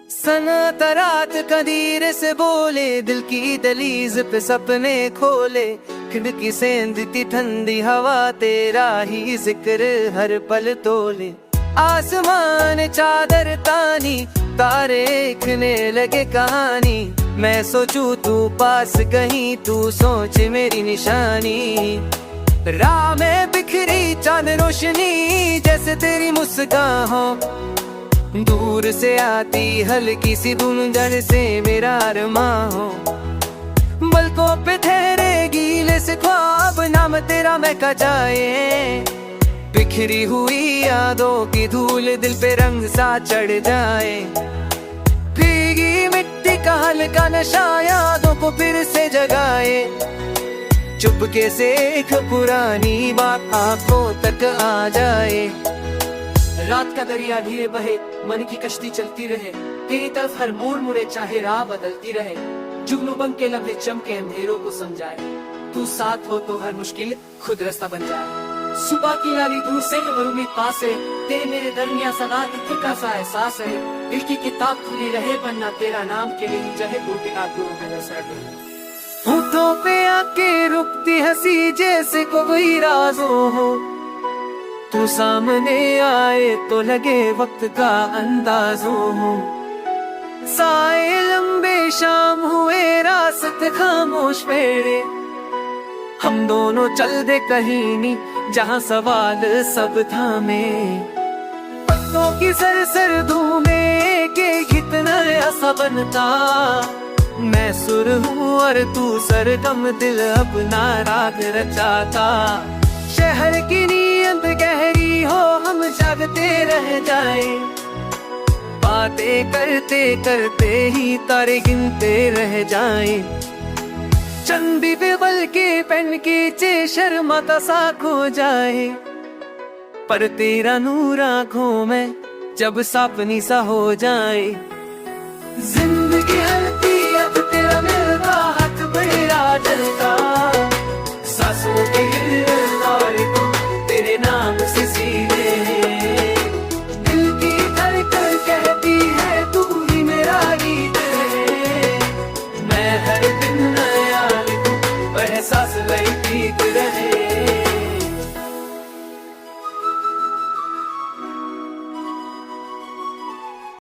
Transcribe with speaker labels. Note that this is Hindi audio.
Speaker 1: सना रात कदीर से बोले, दिल की दहलीज पे सपने खोले, खिड़की से अंधती ठंडी हवा, तेरा ही जिक्र हर पल तोले। आसमान चादर तानी, तारे लिखने लगे कहानी, मैं सोचूं तू पास कहीं, तू सोच मेरी निशानी। राह में बिखरी चांद रोशनी, जैसे तेरी मुस्कान, दूर से आती हल्की सी धुंधड़ से मेरा अरमां हो। पलकों पे ठहरे गीले से ख्वाब, नाम तेरा महका जाए, बिखरी हुई यादों की धूल दिल पे रंग सा चढ़ जाए। भीगी मिट्टी का हल्का नशा यादों को फिर से जगाए, चुपके से एक पुरानी बात आंखों तक आ जाए। रात का दरिया धीरे बहे, मन की कश्ती चलती रहे, तेरी तरफ हर मोड़ मुड़े चाहे राह बदलती रहे। जुगनू बन के लम्हे चमके अंधेरों को समझाए, तू साथ हो तो हर मुश्किल खुद रास्ता बन जाए। सुबह की लाली दूर से उम्मीद पास है, तेरे मेरे दरमिया सदा इतना सा एहसास है। दिल की किताब खुली रहे, बनना तेरा नाम के लिए चाहे टूटे ना होठों पे आके रुकती हंसी, जैसे कोई राज हो। तू सामने आए तो लगे वक्त का अंदाज हो। साए लंबे शाम हुए, रास्ते खामोश पेड़े, हम दोनों चल दे कहीं नहीं जहाँ सवाल सब थामे। पत्तों की सरसर धूमे के कितना ऐसा बनता, मैं सुर हूँ और तू सरगम, दिल अपना राग रचाता। शहर की नींद गहरी हो, हम जागते रह जाए, बातें करते करते ही तारे गिनते रह जाए। चंदी पे बल के पेन के चे शर्माता सा खो जाए, पर तेरा नूर आँखों में जब सपनी सा हो जाए।